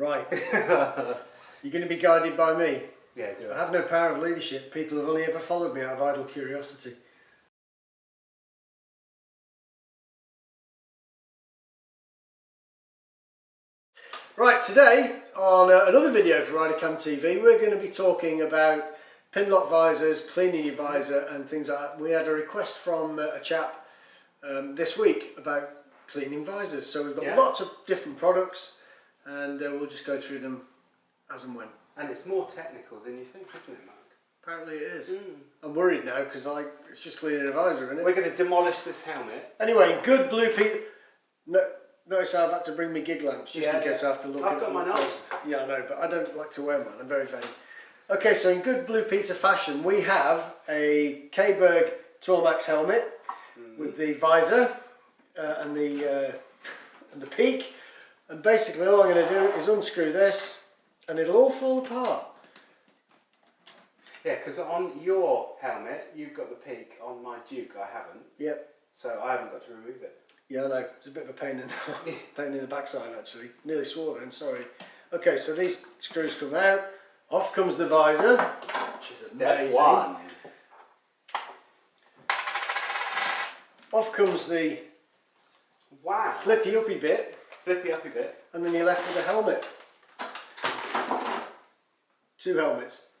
Right. You're going to be guided by me. Yeah, do it. I have no power of leadership. People have only ever followed me out of idle curiosity. Right, today on another video for RiderCamTV, we're going to be talking about pinlock visors, cleaning your visor and things like that. We had a request from a chap this week about cleaning visors, so we've got lots of different products and we'll just go through them as and when. And it's more technical than you think, isn't it, Mark? Apparently it is. I'm worried now because it's just cleaning a visor, isn't it? We're going to demolish this helmet. Anyway, good blue piece. Notice I've had to bring my gig lamps just in case I have to look at I've got mine on. Yeah, I know, but I don't like to wear mine. I'm very vain. Okay, so in good blue Peter fashion, we have a K-Berg Tormax helmet with the visor and the peak. And basically all I'm going to do is unscrew this and it'll all fall apart. Yeah, because on your helmet, you've got the peak. On my Duke, I haven't. Yep. So I haven't got to remove it. Yeah, I know. It's a bit of a pain in the backside actually. Nearly swore then, sorry. Okay, so these screws come out. Off comes the visor, which is amazing. Step one. Off comes the flippy uppy bit. Flippy uppy bit. And then you're left with a helmet. Two helmets.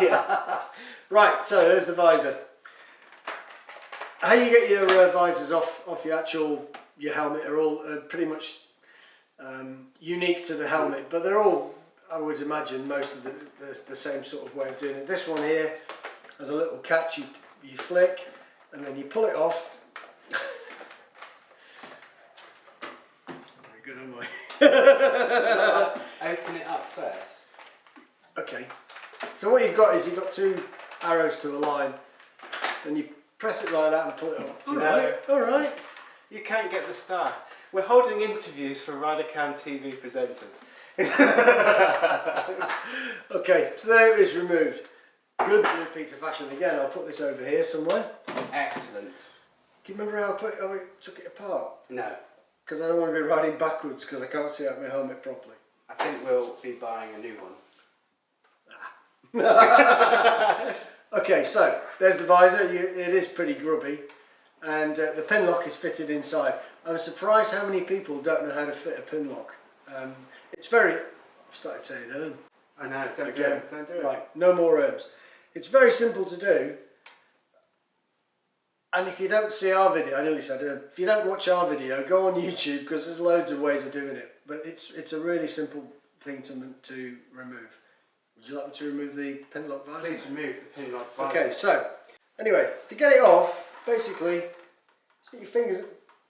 Yeah. Right, so there's the visor. How you get your visors off your helmet are all pretty much unique to the helmet, but they're all, I would imagine, most of the same sort of way of doing it. This one here has a little catch you flick and then you pull it off. Very good, am I? Open it up first. Okay, so what you've got is you've got two arrows to align and you press it like that and pull it up. Alright. You can't get the staff. We're holding interviews for RiderCamTV presenters. Okay, so there it is removed. Good blue Peter fashion. Again, I'll put this over here somewhere. Excellent. Do you remember how I took it apart? No. Because I don't want to be riding backwards because I can't see out my helmet properly. I think we'll be buying a new one. Okay, so there's the visor. It is pretty grubby, and the pinlock is fitted inside. I'm surprised how many people don't know how to fit a pinlock. It's very... I've started saying I know, don't do it. Don't do it. Right, no more herbs. It's very simple to do, and if you don't see our video, I nearly said if you don't watch our video, go on YouTube because there's loads of ways of doing it. But it's a really simple thing to remove. Would you like me to remove the pinlock visor? Please remove the pinlock visor. Okay, so anyway, to get it off, basically stick your fingers,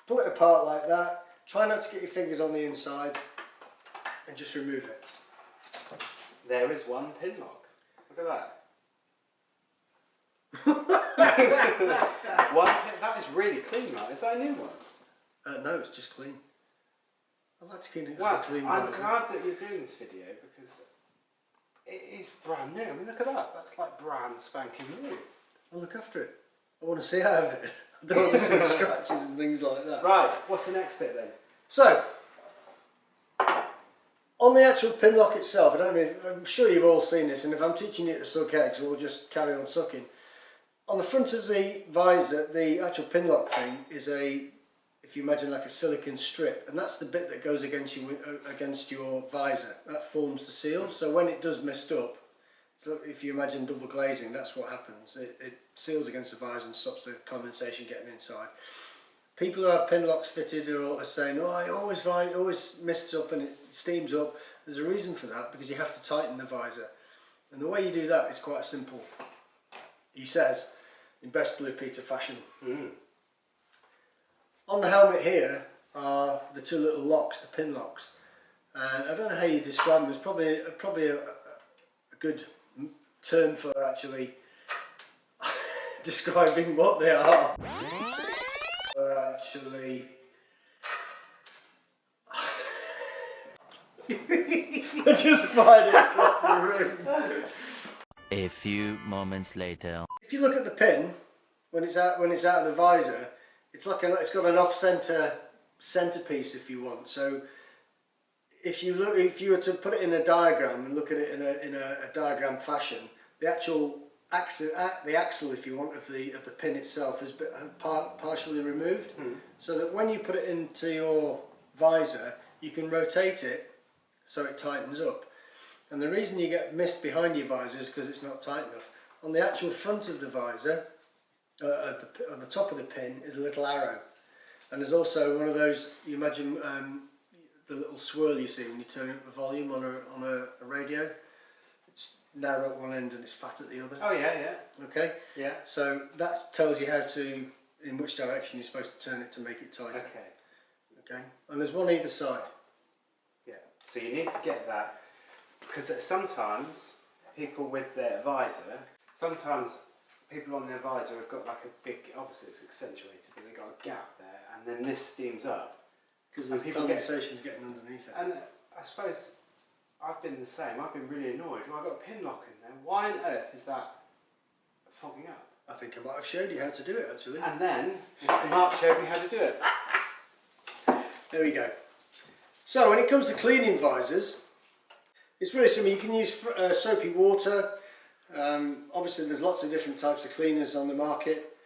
pull it apart like that. Try not to get your fingers on the inside and just remove it. There is one pinlock. Look at that. That is really clean, right? Is that a new one? No, it's just clean. I like to clean it. Wow, Clean I'm visor. glad that you're doing this video because it is brand new. I mean, look at that. That's like brand spanking new. I'll look after it. I want to see out of it. I don't want to see scratches and things like that. Right, what's the next bit then? So, on the actual pinlock itself, I'm sure you've all seen this, and if I'm teaching you to suck eggs, we'll just carry on sucking. On the front of the visor, the actual pinlock thing is if you imagine like a silicon strip, and that's the bit that goes against your visor. That forms the seal, so when it does mist up, so if you imagine double glazing, that's what happens. It seals against the visor and stops the condensation getting inside. People who have pinlocks fitted are saying, oh, it always mists up and it steams up. There's a reason for that, because you have to tighten the visor. And the way you do that is quite simple. He says, in best Blue Peter fashion. On the helmet here are the two little locks, the pinlocks. And I don't know how you describe them. It's probably a good term for actually describing what they are. Actually, I just fired it across the room. A few moments later. If you look at the pin, when it's out of the visor, it's got an off-center centerpiece if you want. So if you were to put it in a diagram and look at it in a diagram fashion, the actual axle, if you want, of the pin itself is partially removed, so that when you put it into your visor, you can rotate it so it tightens up. And the reason you get mist behind your visor is because it's not tight enough. On the actual front of the visor, on the top of the pin, is a little arrow, and there's also one of those. You imagine the little swirl you see when you turn up the volume on a radio. It's narrow at one end and it's fat at the other. Oh yeah, yeah. Okay. Yeah. So that tells you in which direction you're supposed to turn it to make it tighter. Okay. Okay. And there's one either side. Yeah. So you need to get that, because sometimes people with their visor, people on their visor have got like a big, obviously it's accentuated, but they've got a gap there, and then this steams up. Because the condensation's getting underneath it. And I suppose I've been the same. I've been really annoyed. Well, I've got a Pinlock in there. Why on earth is that fogging up? I think I might have showed you how to do it actually. And then Mr. Mark showed me how to do it. There we go. So when it comes to cleaning visors, it's really simple. You can use soapy water. Obviously there's lots of different types of cleaners on the market.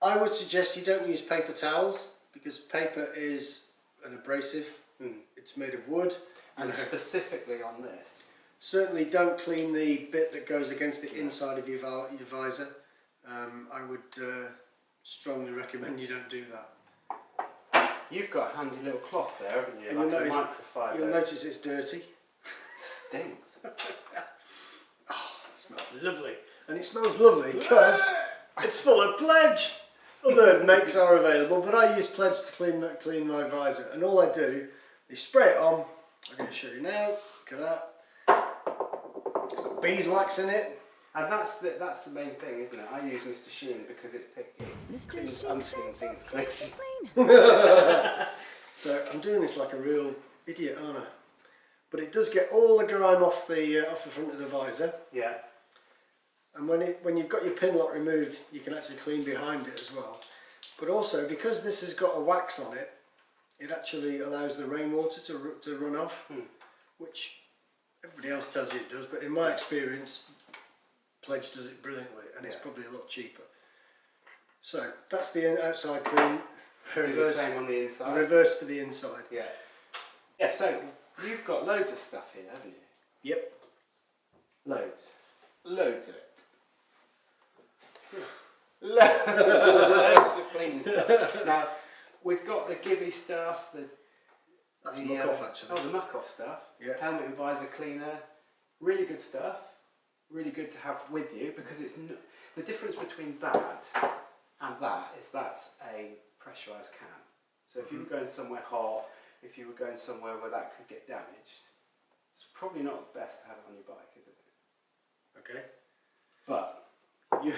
I would suggest you don't use paper towels, because paper is an abrasive. It's made of wood. And specifically on this. Certainly don't clean the bit that goes against the inside of your visor. I would strongly recommend you don't do that. You've got a handy little cloth there, haven't you? And Like a microfiber. you'll notice it's dirty. Stinks. Oh, it smells lovely. And it smells lovely because it's full of Pledge. Other makes are available, but I use Pledge to clean my visor. And all I do is spray it on. I'm going to show you now. Look at that. It's got beeswax in it. And that's the main thing, isn't it? I use Mr. Sheen because it cleans unclean things clean. So I'm doing this like a real idiot, aren't I? But it does get all the grime off the front of the visor. Yeah. And when you've got your Pinlock removed, you can actually clean behind it as well. But also, because this has got a wax on it, it actually allows the rainwater to run off, which everybody else tells you it does, but in my experience, Pledge does it brilliantly, and it's probably a lot cheaper. So that's the outside clean. Do the same on the inside. Reverse for the inside. Yeah. Yeah. So you've got loads of stuff here, haven't you? Yep. Loads of it. Loads of cleaning stuff. Now we've got the Givey stuff. That's muck off actually. Oh, the muck off stuff. Yeah. Helmet and visor cleaner. Really good stuff. Really good to have with you, because it's the difference between that and that is that's a pressurised can. So if you were going somewhere hot, if you were going somewhere where that could get damaged, it's probably not best to have it on your bike, is it? Okay. But you're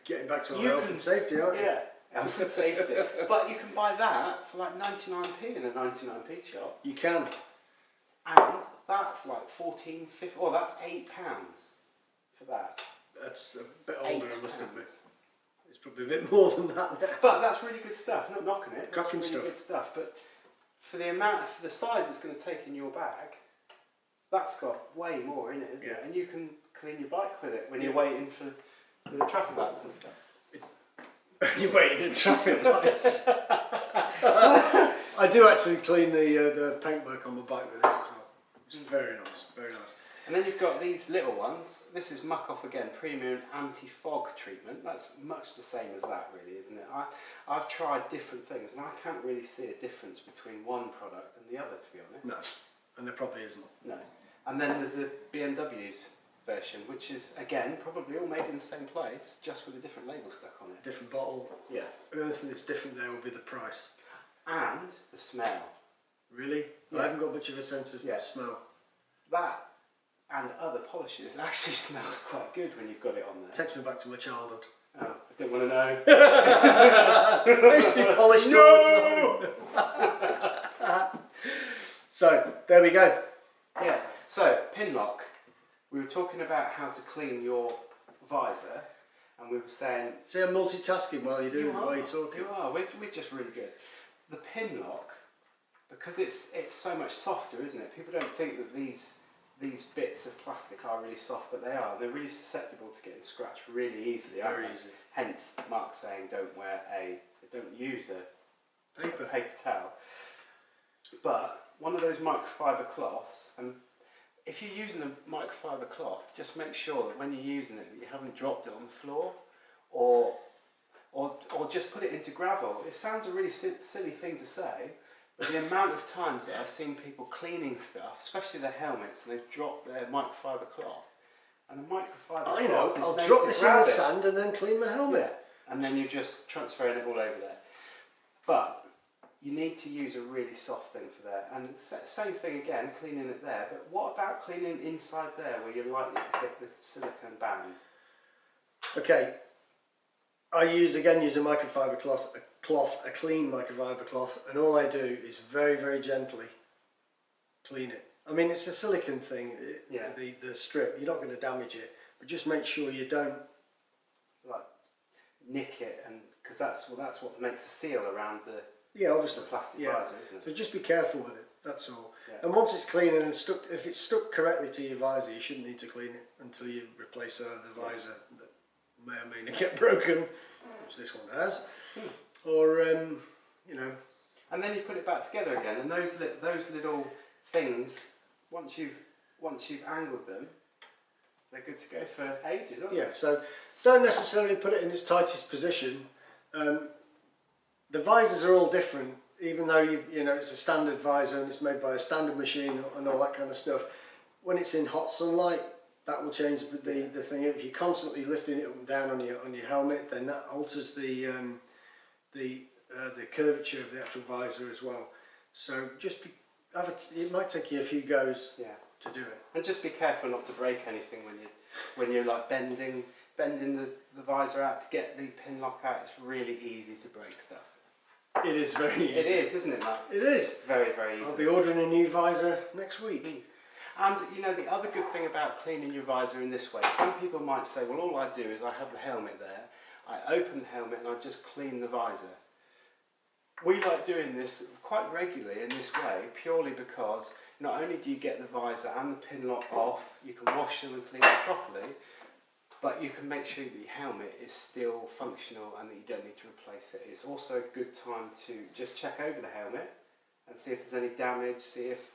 getting back to our health and safety, aren't you? Yeah, health and safety. But you can buy that for like 99p in a 99p shop. You can. And that's like 14, 15, oh, that's £8 for that. That's a bit older, I must admit. It's probably a bit more than that now. But that's really good stuff. Not knocking it. Cracking really stuff. Good stuff. But for the size it's going to take in your bag, that's got way more in it, isn't it? And you can clean your bike with it when you're waiting for the traffic lights and stuff. You're waiting in traffic lights. I do actually clean the paintwork on my bike with this as well. It's very nice, very nice. And then you've got these little ones. This is Muck Off Again Premium Anti-Fog Treatment. That's much the same as that, really, isn't it? I've tried different things, and I can't really see a difference between one product and the other, to be honest. No, and there probably isn't. No. And then there's a BMW's version, which is, again, probably all made in the same place, just with a different label stuck on it. Different bottle. Yeah. The only thing that's different there will be the price. And the smell. Really? Yeah. I haven't got much of a sense of smell. That and other polishes actually smells quite good when you've got it on there. Takes me back to my childhood. Oh, I didn't want to know. They used to be polished all the time. So, there we go. Yeah, so Pinlock, we were talking about how to clean your visor, and we were saying... See, I'm multitasking while you're doing it, while you're talking. You are, we're just really good. The Pinlock because it's so much softer, isn't it? People don't think that these bits of plastic are really soft, but they are. They're really susceptible to getting scratched really easily. Very easy. Hence, Mark saying don't use a Paper. paper towel. But one of those microfiber cloths, and if you're using a microfiber cloth, just make sure that when you're using it, that you haven't dropped it on the floor, or just put it into gravel. It sounds a really silly thing to say, but the amount of times that I've seen people cleaning stuff, especially their helmets, and they've dropped their microfiber cloth, and the microfiber cloth is I'll made drop to this in grab the it. sand and then clean my helmet. Yeah. And then you're just transferring it all over there. But you need to use a really soft thing for that. And same thing again, cleaning it there. But what about cleaning inside there where you're likely to hit the silicone band? Okay, I use a microfiber cloth, a clean microfiber cloth, and all I do is very, very gently clean it. I mean, it's a silicone thing, Yeah. the strip, you're not going to damage it, but just make sure you don't. Like nick it, and because that's what makes a seal around the Obviously. plastic Yeah. visor, isn't it? So just be careful with it, that's all. Yeah. And once it's clean and stuck, if it's stuck correctly to your visor, you shouldn't need to clean it until you replace the visor that may or may not get broken, which this one has, or And then you put it back together again, and those little things, once you've angled them, they're good to go for ages, aren't yeah. So don't necessarily put it in its tightest position. The visors are all different, even though it's a standard visor and it's made by a standard machine and all that kind of stuff. When it's in hot sunlight, that will change the thing. If you're constantly lifting it up and down on your helmet, then that alters the curvature of the actual visor as well. So just it might take you a few goes to do it. And just be careful not to break anything when you're like bending the visor out to get the pin lock out. It's really easy to break stuff. It is very easy. It is, isn't it, Mark? It is. Very, very easy. I'll be ordering a new visor next week. And the other good thing about cleaning your visor in this way, some people might say, well, all I do is I have the helmet there, I open the helmet and I just clean the visor. We like doing this quite regularly in this way, purely because not only do you get the visor and the pin lock off, you can wash them and clean them properly, but you can make sure that your helmet is still functional and that you don't need to replace it. It's also a good time to just check over the helmet and see if there's any damage, see if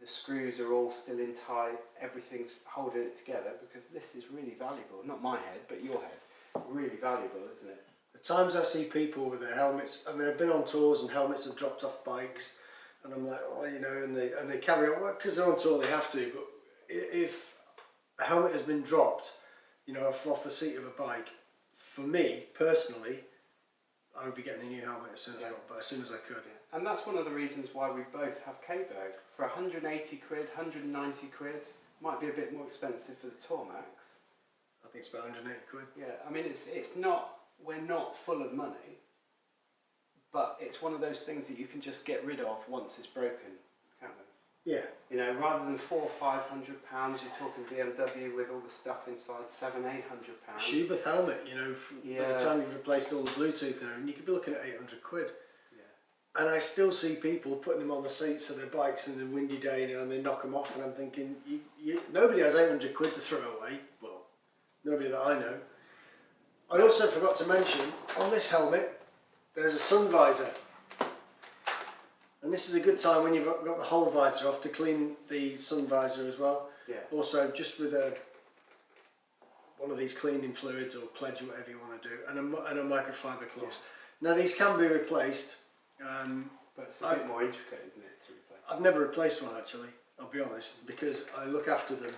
the screws are all still in tight, everything's holding it together, because this is really valuable. Not my head, but your head. Really valuable, isn't it? The times I see people with their helmets, I mean, I've been on tours and helmets have dropped off bikes, and I'm like, and they carry on, well, because they're on tour they have to, but if a helmet has been dropped, off the seat of a bike, for me, personally, I would be getting a new helmet as soon as I could. Yeah. And that's one of the reasons why we both have K-Bag. For 180 quid, 190 quid, might be a bit more expensive for the Tormax. I think it's about 180 quid. Yeah, I mean, it's not, we're not full of money, but it's one of those things that you can just get rid of once it's broken, can't we? Yeah. Rather than £400 or £500, you're talking BMW with all the stuff inside, £700, £800. Schubert helmet, by the time you've replaced all the Bluetooth there, and you could be looking at 800 quid. Yeah. And I still see people putting them on the seats of their bikes in a windy day, and they knock them off, and I'm thinking, nobody has 800 quid to throw away. Well, nobody that I know. I also forgot to mention, on this helmet, there's a Sun Visor. And this is a good time when you've got the whole visor off to clean the Sun Visor as well. Yeah. Also, just with one of these cleaning fluids or pledge or whatever you want to do, and a microfiber cloth. Yeah. Now these can be replaced. But it's a bit more intricate, isn't it, to replace? I've never replaced one actually, I'll be honest, because I look after them.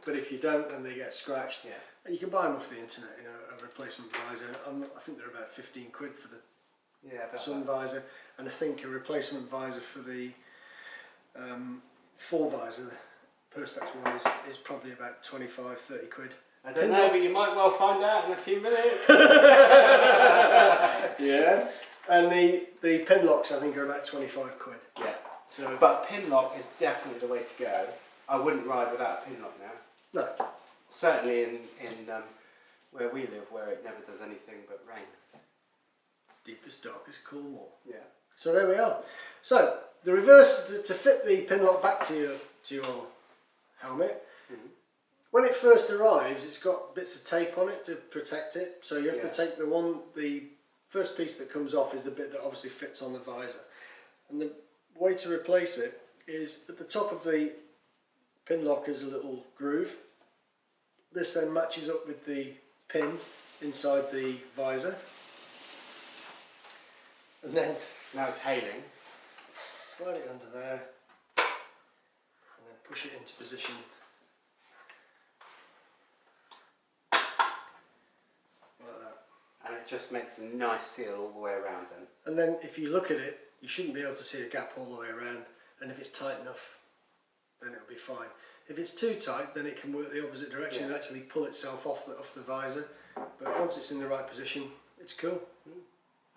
But if you don't, then they get scratched. Yeah. And you can buy them off the internet, a replacement visor. I think they're about 15 quid for the Sun Visor, and I think a replacement visor for the full visor, the Perspex one, is probably about 25-30 quid. I don't know, but you might well find out in a few minutes. Yeah, and the Pinlocks I think are about 25 quid. Yeah. But Pinlock is definitely the way to go. I wouldn't ride without a Pinlock now. No. Certainly in where we live, where it never does anything but rain. Deepest, darkest Cornwall. Yeah. So there we are. So The reverse, to fit the Pinlock back to your helmet, when it first arrives it's got bits of tape on it to protect it, so you have to take the first piece that comes off is the bit that obviously fits on the visor, and the way to replace it is at the top of the Pinlock is a little groove. This then matches up with the pin inside the visor, and then now it's hailing. slide it under there and then push it into position like that. And it just makes a nice seal all the way around then. And then if you look at it, you shouldn't be able to see a gap all the way around, and if it's tight enough then it'll be fine. If it's too tight then it can work the opposite direction and actually pull itself off the visor, but once it's in the right position it's cool.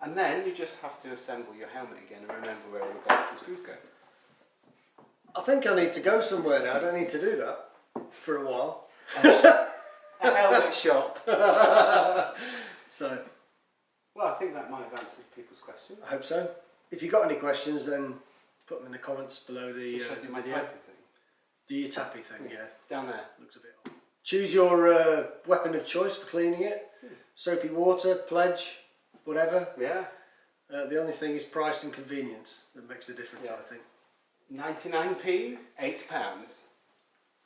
And then you just have to assemble your helmet again and remember where all the bolts and screws go. I think I need to go somewhere now, I don't need to do that for a while. A helmet shop. So, well, I think that might have answered people's questions. I hope so. If you've got any questions then put them in the comments below the, Should I do my video. typing thing? Do your tappy thing, yeah. Down there. Looks a bit odd. Choose your weapon of choice for cleaning it. Soapy water, pledge, whatever. Yeah. The only thing is price and convenience that makes the difference, I think. 99p, £8.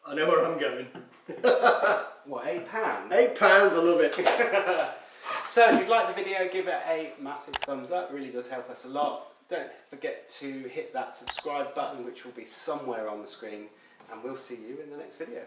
I know where I'm going. What, £8? £8, I love it. So if you've liked the video, give it a massive thumbs up, it really does help us a lot. Don't forget to hit that subscribe button, which will be somewhere on the screen, and we'll see you in the next video.